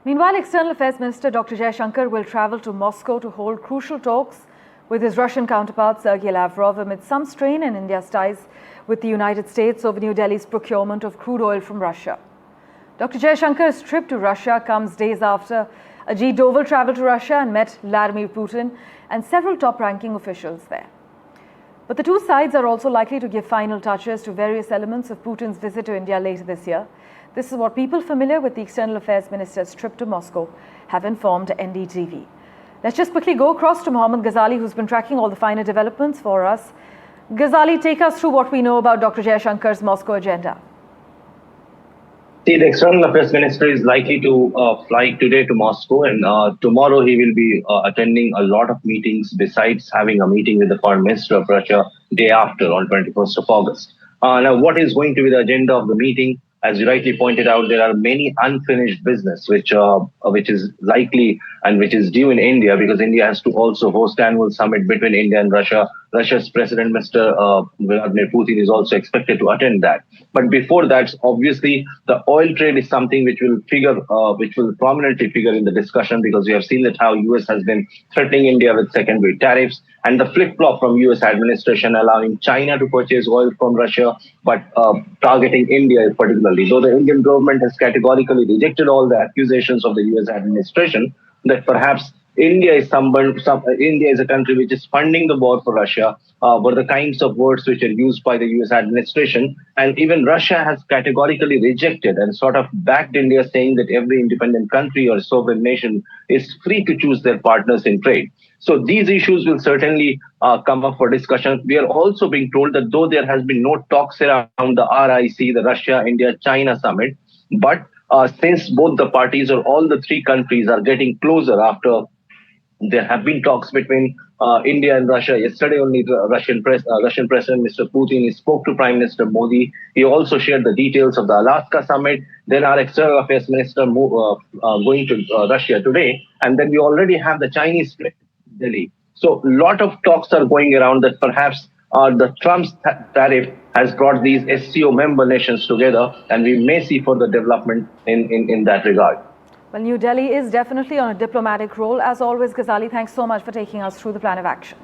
Meanwhile, External Affairs Minister Dr. Jaishankar will travel to Moscow to hold crucial talks with his Russian counterpart Sergey Lavrov amid some strain in India's ties with the United States over New Delhi's procurement of crude oil from Russia. Dr. Jaishankar's trip to Russia comes days after Ajit Doval traveled to Russia and met Vladimir Putin and several top-ranking officials there. But the two sides are also likely to give final touches to various elements of Putin's visit to India later this year. This is what people familiar with the External Affairs Minister's trip to Moscow have informed NDTV. Let's just quickly go across to Mohammed Ghazali, who's been tracking all the finer developments for us. Ghazali, take us through what we know about Dr. Jaishankar's Moscow agenda. See, the External Affairs Minister is likely to fly today to Moscow, and tomorrow he will be attending a lot of meetings besides having a meeting with the Foreign Minister of Russia day after on 21st of August. Now, what is going to be the agenda of the meeting? As you rightly pointed out, there are many unfinished business which is likely and which is due in India, because India has to also host annual summit between India and Russia. Russia's President, Mr. Vladimir Putin, is also expected to attend that. But before that, obviously, the oil trade is something which will prominently figure in the discussion, because we have seen that how US has been threatening India with second-wave tariffs, and the flip-flop from US administration allowing China to purchase oil from Russia, but targeting India particularly. Though the Indian government has categorically rejected all the accusations of the US administration that perhaps India is a country which is funding the war for Russia, were the kinds of words which are used by the US administration. And even Russia has categorically rejected and sort of backed India, saying that every independent country or sovereign nation is free to choose their partners in trade. So these issues will certainly come up for discussion. We are also being told that though there has been no talks around the RIC, the Russia, India, China summit, but since both the parties or all the three countries are getting closer after there have been talks between India and Russia. Yesterday only, the Russian President Mr. Putin spoke to Prime Minister Modi. He also shared the details of the Alaska summit. Then our External Affairs Minister going to Russia today. And then we already have the Chinese trip in Delhi. So a lot of talks are going around that perhaps the Trump's tariff has brought these SCO member nations together, and we may see further development in that regard. Well, New Delhi is definitely on a diplomatic role. As always, Ghazali, thanks so much for taking us through the plan of action.